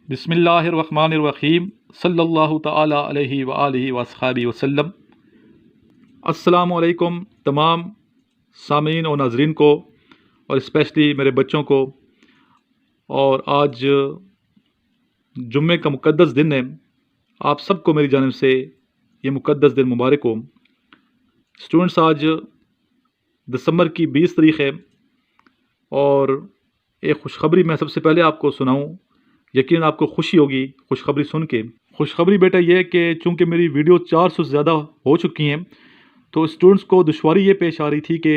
बिस्मिल्लाहिर्रहमानिर्रहीम सल्लल्लाहु तआला अलैहि व आलिहि व अस्हाबी वसल्लम। अस्सलामु अलैकुम तमाम सामीन और नाजरीन को, और स्पेशली मेरे बच्चों को। और आज जुम्मे का मुक़द्दस दिन है। आप सबको मेरी जानिब से ये मुक़द्दस दिन मुबारक हो। स्टूडेंट्स, आज दिसंबर की 20 तारीख़ है और एक खुशखबरी मैं सबसे पहले आपको सुनाऊं। यकीन आपको खुशी होगी खुशखबरी सुन के। खुशखबरी बेटा ये है कि चूँकि मेरी वीडियो 400 से ज़्यादा हो चुकी हैं, तो स्टूडेंट्स को दुश्वारी ये पेश आ रही थी कि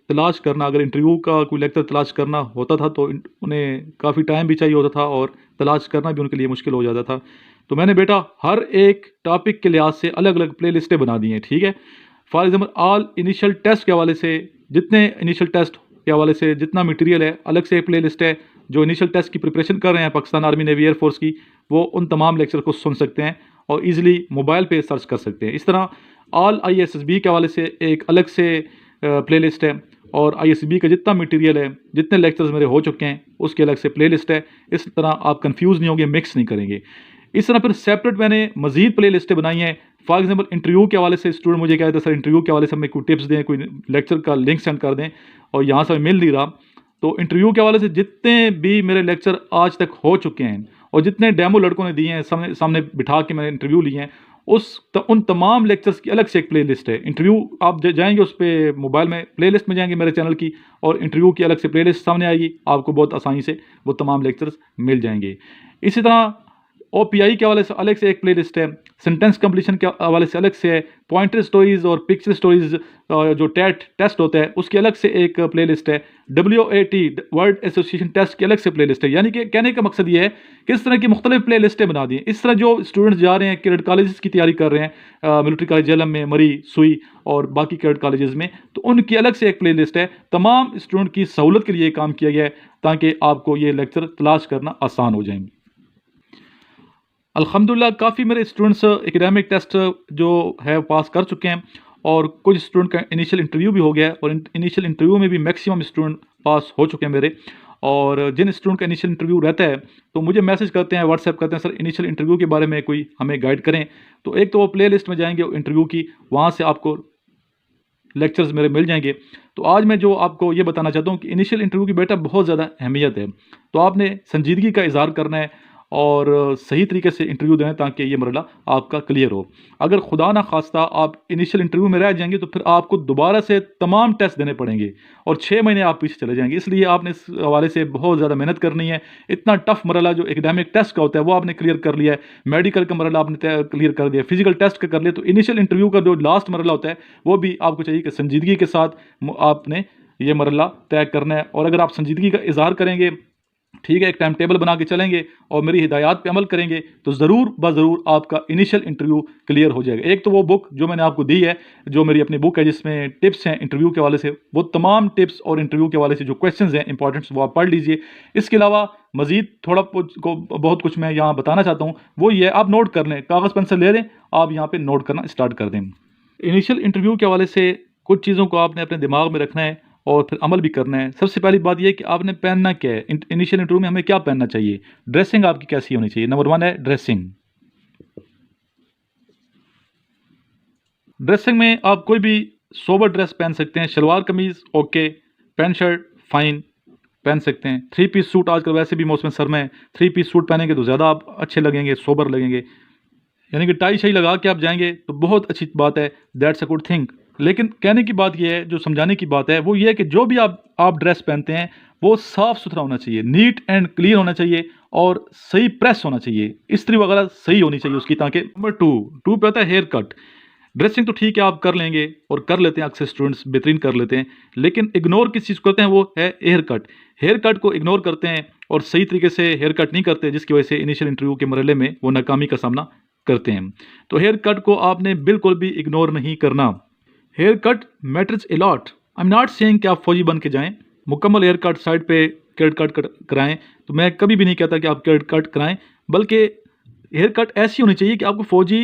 तलाश करना, अगर इंटरव्यू का कोई लेक्चर तलाश करना होता था तो उन्हें काफ़ी टाइम भी चाहिए होता था और तलाश करना भी उनके लिए मुश्किल हो जाता था। तो मैंने बेटा हर एक टॉपिक के लिहाज से अलग अलग प्ले लिस्टें बना दी हैं, ठीक है। For example all initial test के हवाले से, जितने इनिशियल टेस्ट के हवाले से जितना मटेरियल है, अलग से प्ले लिस्ट है। जो इनिशियल टेस्ट की प्रिपरेशन कर रहे हैं पाकिस्तान आर्मी नेवी एयरफोर्स की, वो उन तमाम लेक्चर को सुन सकते हैं और ईज़िली मोबाइल पे सर्च कर सकते हैं। इस तरह ऑल ISSB के हवाले से एक अलग से प्ले लिस्ट है, और ISSB का जितना मटेरियल है, जितने लेक्चर्स मेरे हो चुके हैं, उसकी अलग से प्ले लिस्ट है। इस तरह आप कंफ्यूज नहीं होंगे, मिक्स नहीं करेंगे। इस तरह फिर सेपरेट मैंने मजीद प्ले लिस्टें बनाई हैं। फॉर एग्जाम्पल इंटरव्यू के हवाले से स्टूडेंट मुझे कहते हैं सर इंटरव्यू के हवाले से हमें कोई टिप्स दें, कोई लेक्चर का लिंक सेंड कर दें, और यहाँ से मिल नहीं रहा। तो इंटरव्यू के हवाले से जितने भी मेरे लेक्चर आज तक हो चुके हैं और जितने डेमो लड़कों ने दिए हैं, सामने सामने बिठा के मैंने इंटरव्यू लिए हैं, उन तमाम लेक्चर्स की अलग से एक प्ले लिस्ट है। इंटरव्यू आप जाएंगे उस पर, मोबाइल में प्ले लिस्ट में जाएंगे मेरे चैनल की, और इंटरव्यू की अलग से प्ले लिस्ट सामने आएगी, आपको बहुत आसानी से वो तमाम लेक्चर्स मिल जाएंगे। इसी तरह OPI के हवाले से अलग से एक प्ले लिस्ट है, सेंटेंस कंप्लीशन के हवाले से अलग से है, पॉइंटर स्टोरीज और पिक्चर स्टोरीज जो टेस्ट होता है उसकी अलग से एक प्ले लिस्ट है, WAT वर्ड एसोसिएशन टेस्ट की अलग से प्ले लिस्ट है। यानी कि कहने का मकसद ये है कि इस तरह की मुख्तलिफ प्ले लिस्टें बना दी हैं। इस तरह जो स्टूडेंट्स जा रहे हैं, कैडेट कॉलेजेस की तैयारी कर रहे हैं, मिलिट्री कॉलेज जेलम में, मरी, सुई और बाकी कैडेट कॉलेजेस में, तो उनकी अलग से एक प्ले लिस्ट है। तमाम स्टूडेंट की सहूलत के लिए काम किया गया है ताकि आपको ये लेक्चर तलाश करना आसान हो जाएंगे। अल्हम्दुलिल्लाह काफ़ी मेरे स्टूडेंट्स एकेडमिक टेस्ट जो है पास कर चुके हैं, और कुछ स्टूडेंट का इनिशियल इंटरव्यू भी हो गया है, और इनिशियल इंटरव्यू में भी मैक्सिमम स्टूडेंट पास हो चुके हैं मेरे। और जिन स्टूडेंट का इनिशियल इंटरव्यू रहता है तो मुझे मैसेज करते हैं, व्हाट्सएप करते हैं, सर इनिशियल इंटरव्यू के बारे में कोई हमें गाइड करें। तो एक तो वो प्ले लिस्ट में जाएंगे इंटरव्यू की, वहाँ से आपको लेक्चर्स मेरे मिल जाएंगे। तो आज मैं जो आपको ये बताना चाहता हूँ कि इनिशियल इंटरव्यू की बेटा बहुत ज़्यादा अहमियत है। तो आपने संजीदगी का इजहार करना है और सही तरीके से इंटरव्यू दें ताकि ये मरला आपका क्लियर हो। अगर खुदा ना खास्ता आप इनिशियल इंटरव्यू में रह जाएंगे तो फिर आपको दोबारा से तमाम टेस्ट देने पड़ेंगे और 6 महीने आप पीछे चले जाएंगे। इसलिए आपने इस हवाले से बहुत ज़्यादा मेहनत करनी है। इतना टफ मरला जो एकेडमिक टेस्ट का होता है वो आपने क्लियर कर लिया है, मेडिकल का मरला आपने क्लियर कर दिया, फिजिकल टेस्ट का कर लिया, तो इनिशियल इंटरव्यू का जो लास्ट मरला होता है वो भी आपको चाहिए कि संजीदगी के साथ आपने ये मरला तय करना है। और अगर आप संजीदगी का इजहार करेंगे, ठीक है, एक टाइम टेबल बना के चलेंगे और मेरी हिदायत पे अमल करेंगे, तो ज़रूर ज़रूर आपका इनिशियल इंटरव्यू क्लियर हो जाएगा। एक तो वो बुक जो मैंने आपको दी है, जो मेरी अपनी बुक है जिसमें टिप्स हैं इंटरव्यू के हवाले से, वो तमाम टिप्स और इंटरव्यू के हवाले से जो क्वेश्चंस हैं इंपॉर्टेंट, वो आप पढ़ लीजिए। इसके अलावा मज़ीद थोड़ा बहुत कुछ मैं यहाँ बताना चाहता हूँ, वो ये आप नोट कर लें, कागज़ पेंसिल ले लें, आप यहाँ पर नोट करना स्टार्ट कर दें। इनिशियल इंटरव्यू के हवाले से कुछ चीज़ों को आपने अपने दिमाग में रखना है और फिर अमल भी करना है। सबसे पहली बात यह कि आपने पहनना क्या है। इनिशियल इंटरव्यू में हमें क्या पहनना चाहिए, ड्रेसिंग आपकी कैसी होनी चाहिए। नंबर 1 है ड्रेसिंग। ड्रेसिंग में आप कोई भी सोबर ड्रेस पहन सकते हैं, शलवार कमीज़ ओके, पैंट शर्ट फाइन पहन सकते हैं। 3 पीस सूट आजकल वैसे भी मौसम सर्मा है, 3 पीस सूट पहनेंगे तो ज़्यादा आप अच्छे लगेंगे, सोबर लगेंगे। यानी कि टाई शाई लगा के आप जाएंगे तो बहुत अच्छी बात है, दैट्स अ गुड थिंग। लेकिन कहने की बात यह है, जो समझाने की बात है वो ये है कि जो भी आप ड्रेस पहनते हैं वो साफ़ सुथरा होना चाहिए, नीट एंड क्लीन होना चाहिए, और सही प्रेस होना चाहिए, इस्त्री वगैरह सही होनी चाहिए उसकी, ताकि नंबर 2 पे आता है हेयर कट। ड्रेसिंग तो ठीक है आप कर लेंगे और कर लेते हैं, अक्सर स्टूडेंट्स बेहतरीन कर लेते हैं, लेकिन इग्नोर किस चीज़ को करते हैं, वो है हेयर कट। हेयर कट को इग्नोर करते हैं और सही तरीके से हेयर कट नहीं करते, जिसकी वजह से इनिशियल इंटरव्यू के मरहले में वो नाकामी का सामना करते हैं। तो हेयर कट को आपने बिल्कुल भी इग्नोर नहीं करना। Hair cut matters a lot. I am not saying कि आप फौजी बन के जाएं, मुकम्मल हेयर कट साइड पे कैरेट कट कराएं, तो मैं कभी भी नहीं कहता कि आप कैरेट कट कराएं, बल्कि हेयर कट ऐसी होनी चाहिए कि आपको फौजी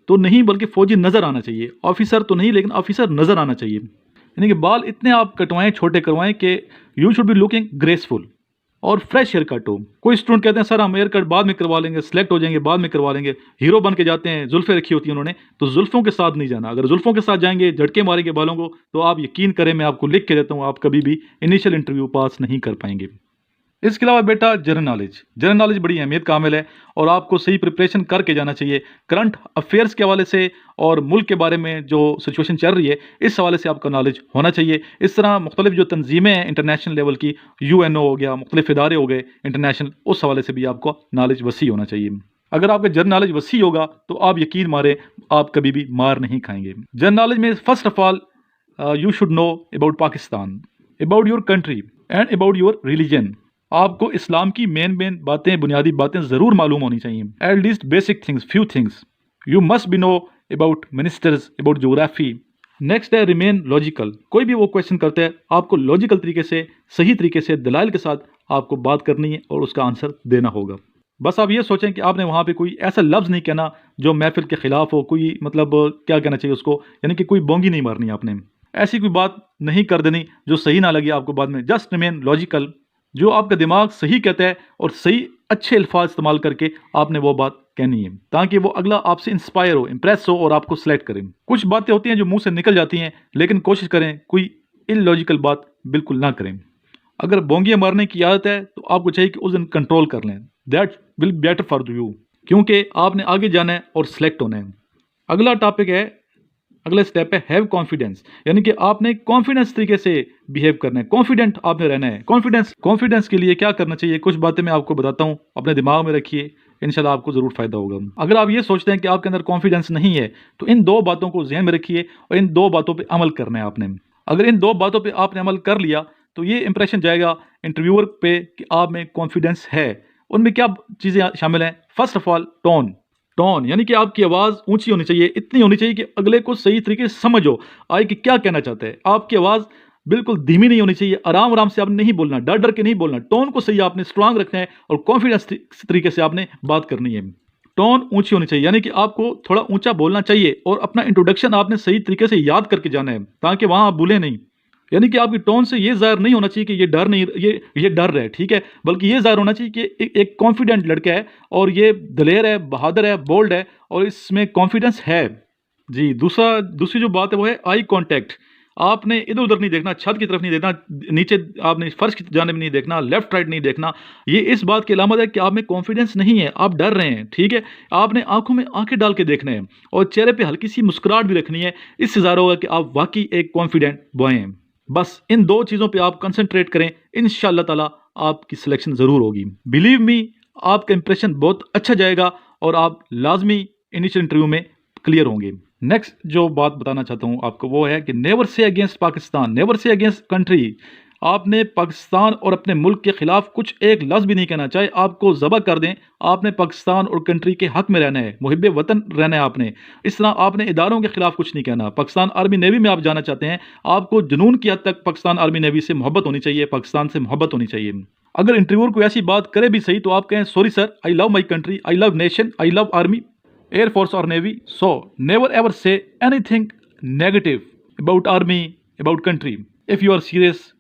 तो नहीं बल्कि फौजी नज़र आना चाहिए, ऑफिसर तो नहीं लेकिन ऑफिसर नज़र आना चाहिए। यानी कि बाल इतने आप कटवाएं, छोटे करवाएं कि you should be looking graceful, और फ्रेश हेयर कट हो। कोई स्टूडेंट कहते हैं सर हम हेयर कट बाद में करवा लेंगे, सिलेक्ट हो जाएंगे बाद में करवा लेंगे, हीरो बन के जाते हैं, जुल्फे रखी होती हैं उन्होंने, तो जुल्फों के साथ नहीं जाना। अगर जुल्फों के साथ जाएंगे, झटके मारेंगे बालों को, तो आप यकीन करें, मैं आपको लिख के देता हूँ, आप कभी भी इनिशियल इंटरव्यू पास नहीं कर पाएंगे। इसके अलावा बेटा जनरल नॉलेज बड़ी अहमियत का हामिल है और आपको सही प्रिपरेशन करके जाना चाहिए। करंट अफेयर्स के हवाले से और मुल्क के बारे में जो सिचुएशन चल रही है, इस हवाले से आपका नॉलेज होना चाहिए। इस तरह मुख्तलिफ जो तंजीमें हैं इंटरनेशनल लेवल की, UNO हो गया, मुख्तलिफ इदारे हो गए इंटरनेशनल, उस हवाले से भी आपको नॉलेज वसी होना चाहिए। अगर आपका जनरल नॉलेज वसी होगा तो आप यकीन मारे आप कभी भी मार नहीं खाएंगे। जनरल नॉलेज में first of all you should know about Pakistan, about your country and about your religion. आपको इस्लाम की मेन बातें, बुनियादी बातें ज़रूर मालूम होनी चाहिए। At least basic things, few things you must be know about ministers, about geography. Next है रिमेन लॉजिकल। कोई भी वो क्वेश्चन करते हैं, आपको लॉजिकल तरीके से, सही तरीके से, दलाइल के साथ आपको बात करनी है और उसका आंसर देना होगा। बस आप ये सोचें कि आपने वहाँ पे कोई ऐसा लफ्ज़ नहीं कहना जो महफिल के ख़िलाफ़ हो, कोई मतलब क्या कहना चाहिए उसको, यानी कि कोई बोंगी नहीं मारनी आपने, ऐसी कोई बात नहीं कर देनी जो सही ना लगे आपको बाद में। Just remain logical. जो आपका दिमाग सही कहता है और सही अच्छे अल्फाज इस्तेमाल करके आपने वो बात कहनी है, ताकि वो अगला आपसे इंस्पायर हो, इंप्रेस हो और आपको सेलेक्ट करें। कुछ बातें होती हैं जो मुंह से निकल जाती हैं, लेकिन कोशिश करें कोई इलॉजिकल बात बिल्कुल ना करें। अगर बोंगियाँ मारने की आदत है तो आपको चाहिए कि उस दिन कंट्रोल कर लें। That will better for you, क्योंकि आपने आगे जाना है और सिलेक्ट होना है। अगला टॉपिक है, अगला स्टेप है हैव कॉन्फिडेंस, यानी कि आपने कॉन्फिडेंस तरीके से बिहेव करना है, कॉन्फिडेंट आपने रहना है। कॉन्फिडेंस के लिए क्या करना चाहिए, कुछ बातें मैं आपको बताता हूँ, अपने दिमाग में रखिए, इंशाल्लाह आपको ज़रूर फ़ायदा होगा। अगर आप ये सोचते हैं कि आपके अंदर कॉन्फिडेंस नहीं है, तो इन दो बातों को ध्यान में रखिए और इन दो बातों पर अमल करना है आपने। अगर इन दो बातों पर आपने अमल कर लिया तो ये इंप्रेशन जाएगा इंटरव्यूअर पे कि आप में कॉन्फिडेंस है। उनमें क्या चीज़ें शामिल हैं? फर्स्ट ऑफ ऑल टोन, यानी कि आपकी आवाज़ ऊंची होनी चाहिए, इतनी होनी चाहिए कि अगले को सही तरीके से समझ हो आए कि क्या कहना चाहते हैं। आपकी आवाज़ बिल्कुल धीमी नहीं होनी चाहिए, आराम आराम से आपने नहीं बोलना, डर डर के नहीं बोलना। टोन को सही आपने स्ट्रांग रखना है और कॉन्फिडेंस तरीके से आपने बात करनी है। टोन ऊंची होनी चाहिए, यानी कि आपको थोड़ा ऊंचा बोलना चाहिए और अपना इंट्रोडक्शन आपने सही तरीके से याद करके जाना है, ताकि वहाँ आप भूलें नहीं। यानी कि आपकी टोन से ये ज़ाहिर नहीं होना चाहिए कि ये डर नहीं, ये डर है, ठीक है, बल्कि ये ज़ाहिर होना चाहिए कि एक कॉन्फिडेंट लड़का है और ये दलेर है, बहादुर है, बोल्ड है और इसमें कॉन्फिडेंस है। जी, दूसरी जो बात है वो है आई कांटेक्ट। आपने इधर उधर नहीं देखना, छत की तरफ नहीं देखना, नीचे आपने फर्श की जानिब नहीं देखना, लेफ्ट राइट नहीं देखना। ये इस बात की अलामत है कि आप में कॉन्फिडेंस नहीं है, आप डर रहे हैं, ठीक है। आपने आंखों में आंखें डाल के देखना है और चेहरे पे हल्की सी मुस्कुराहट भी रखनी है। इससे ज़ाहिर होगा कि आप वाकई एक कॉन्फिडेंट बॉय हैं। बस इन दो चीज़ों पे आप कंसंट्रेट करें, इंशाअल्लाह ताला आपकी सिलेक्शन ज़रूर होगी। बिलीव मी, आपका इंप्रेशन बहुत अच्छा जाएगा और आप लाजमी इनिशियल इंटरव्यू में क्लियर होंगे। नेक्स्ट जो बात बताना चाहता हूँ आपको वो है कि never say against Pakistan, never say against country. आपने पाकिस्तान और अपने मुल्क के खिलाफ कुछ एक लफ्ज़ भी नहीं कहना, चाहे आपको ज़बह कर दें। आपने पाकिस्तान और कंट्री के हक में रहना है, मुहिब्बे वतन रहना है आपने। इस तरह आपने इदारों के खिलाफ कुछ नहीं कहना। पाकिस्तान आर्मी नेवी में आप जाना चाहते हैं, आपको जुनून की हद तक पाकिस्तान आर्मी नेवी से मोहब्बत होनी चाहिए, पाकिस्तान से मोहब्बत होनी चाहिए। अगर इंटरव्यूअर कोई ऐसी बात करे भी सही तो आप कहें sorry sir, I love my country, I love nation, I love army, air force और navy. So never ever say anything negative about army, about country if you are serious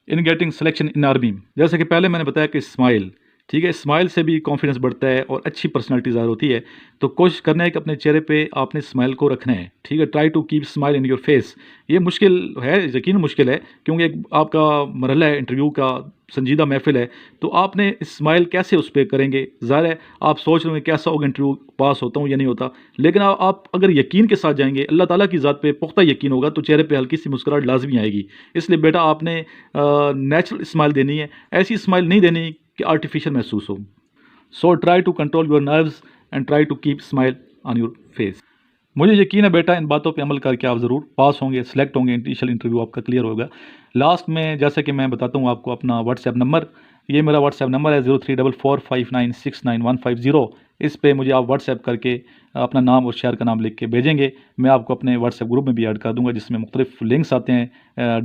in getting selection in army. जैसे कि पहले मैंने बताया कि smile, ठीक है, smile से भी कॉन्फिडेंस बढ़ता है और अच्छी पर्सनालिटी ज़ाहिर होती है। तो कोशिश करना है कि अपने चेहरे पे आपने स्माइल को रखना है, ठीक है। Try to keep smile in your face. ये मुश्किल है, यकीन मुश्किल है, क्योंकि एक आपका मरहला है, इंटरव्यू का संजीदा महफिल है। तो आपने स्माइल कैसे उस पर करेंगे, ज़ाहिर है आप सोच रहे हैं कैसा होगा इंटरव्यू, पास होता हूँ या नहीं होता। लेकिन आप अगर यकीन के साथ जाएंगे, अल्लाह ताला की ज़ात पे पुख्ता यकीन होगा, तो चेहरे पे हल्की सी मुस्कुराहट लाजमी आएगी। इसलिए बेटा आपने नेचुरल स्माइल देनी है, ऐसी स्माइल नहीं देनी कि आर्टिफिशियल महसूस हो। So try to control your nerves and try to keep smile on your face. मुझे यकीन है बेटा इन बातों पे अमल करके आप ज़रूर पास होंगे, सिलेक्ट होंगे, इनिशियल इंटरव्यू आपका क्लियर होगा। लास्ट में जैसे कि मैं बताता हूँ आपको अपना व्हाट्सएप नंबर, ये मेरा व्हाट्सएप नंबर है 034459695150। इस पे मुझे आप व्हाट्सएप करके अपना नाम और शहर का नाम लिख के भेजेंगे। मैं आपको अपने व्हाट्सएप ग्रुप में भी ऐड कर दूंगा, जिसमें मुख्तलिफ लिंक्स आते हैं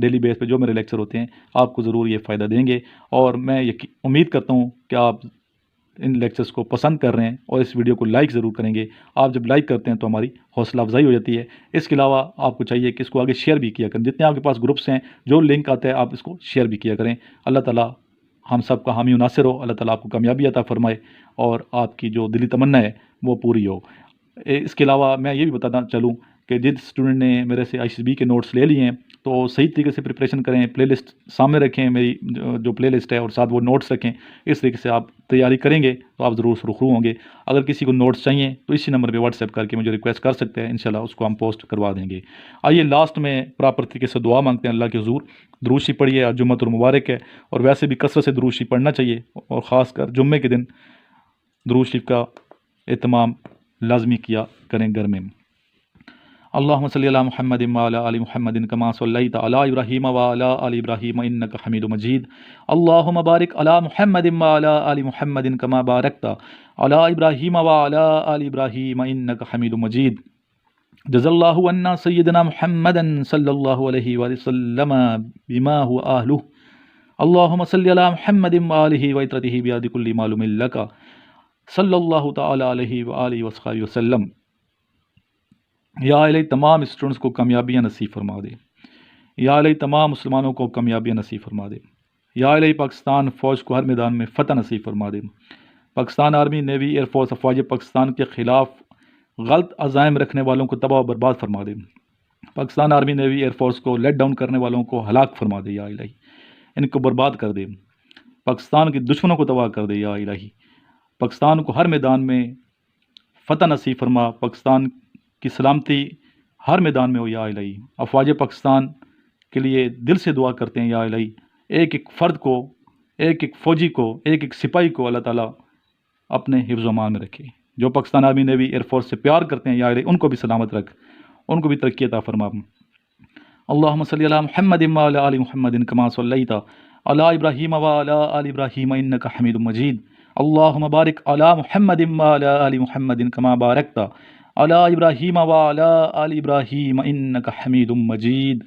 डेली बेस पे, जो मेरे लेक्चर होते हैं आपको ज़रूर ये फ़ायदा देंगे। और मैं उम्मीद करता हूँ कि आप इन लेक्चर्स को पसंद कर रहे हैं और इस वीडियो को लाइक ज़रूर करेंगे। आप जब लाइक करते हैं तो हमारी हौसला अफजाई हो जाती है। इसके अलावा आपको चाहिए कि इसको आगे शेयर भी किया करें, जितने आपके पास ग्रुप्स हैं जो लिंक आता है आप इसको शेयर भी किया करें। अल्लाह ताला हम सब का हामी नासिर हो। अल्लाह ताला आपको कामयाबी अता फ़रमाए और आपकी जो दिली तमन्ना है वो पूरी हो। इसके अलावा मैं ये भी बताना चलूँ कि जिस स्टूडेंट ने मेरे से ICSB के नोट्स ले लिए हैं तो सही तरीके से प्रिपरेशन करें, प्लेलिस्ट सामने रखें, मेरी जो प्लेलिस्ट है, और साथ वो नोट्स रखें। इस तरीके से आप तैयारी करेंगे तो आप ज़रूर सुरखरू होंगे। अगर किसी को नोट्स चाहिए तो इसी नंबर पे व्हाट्सएप करके मुझे रिक्वेस्ट कर सकते हैं, इंशाल्लाह उसको हम पोस्ट करवा देंगे। आइए लास्ट में प्रॉपर तरीके से दुआ मांगते हैं अल्लाह के हुज़ूर। दुरूद शरीफ पढ़िए, आज जुम्मतुल मुबारक है और वैसे भी कसरत से दुरूद शरीफ पढ़ना चाहिए और ख़ासकर जुम्मे के दिन दुरूद शरीफ का एहतमाम लाजमी किया करें घर में। अल्लाहुम्मा सल्ली अला मुहम्मदिन व अला आलि मुहम्मदिन कमा सल्लैता अला इब्राहीम व अला आलि इब्राहीम इन्नका हमीदुम मजीद। अल्लाहुम्मा बारिक अला मुहम्मदिन व अला आलि मुहम्मदिन कमा बारकता अला इब्राहीम व अला आलि इब्राहीम इन्नका हमीदुम मजीद। जज़ल्लाहु अन्ना सय्यदना मुहम्मदन सल्लल्लाहु अलैहि वसल्लम बिमा हुवा अहलुहु। अल्लाहुम्मा सल्ली अला मुहम्मदिन व आलिहि व इत्रतिहि बियादि कुल्ली मालूमिन लका सल्लल्लाहु तआला अलैहि व आलिहि वसहबिहि वसल्लम। या इलाही तमाम स्टूडेंट्स को कामयाबियाँ नसीब फरमा दे। या इलाही तमाम मुसलमानों को कामयाबियाँ नसीब फरमा दे। या इलाही पाकिस्तान फ़ौज को हर मैदान में फ़तह नसीब फरमा दे। पाकिस्तान आर्मी, नेवी, एयरफोर्स, अफवाज पाकिस्तान के ख़िलाफ़ गलत अज़ाइम रखने वालों को तबाह बर्बाद फरमा दे। पाकिस्तान आर्मी, नेवी, एयरफोर्स को लेट डाउन करने वालों को हलाक फरमा दे। या इलाही इनको बर्बाद कर दे। पाकिस्तान के दुश्मनों को तबाह कर दे। या इलाही पाकिस्तान को हर मैदान में फ़तह नसीब फरमा। पाकिस्तान की सलामती हर मैदान में हो। या इलाही अफवाज पाकिस्तान के लिए दिल से दुआ करते हैं। या इलाही एक एक फ़र्द को, एक एक फ़ौजी को, एक एक सिपाही को अल्लाह ताला अपने हिफ्ज़ अमान में रखे। जो पाकिस्तान आर्मी, नेवी, एयरफोर्स से प्यार करते हैं या इलाही उनको भी सलामत रख, उनको भी तरक्की अता फरमा। अल्लाहुम्मा सल्ली अला मुहम्मदिन व अला आलि मुहम्मदिन कमा सल्लैता अला इब्राहीम व अला आलि इब्राहीम इन्नका हमीदुम मजीद। अल्लाहुम्मा बारिक अला मुहम्मदिन व अला आलि मुहम्मदिन कमा बारकता अला इब्राहीम व अला आलि इब्राहीम इन्नका हमीदुम मजीद।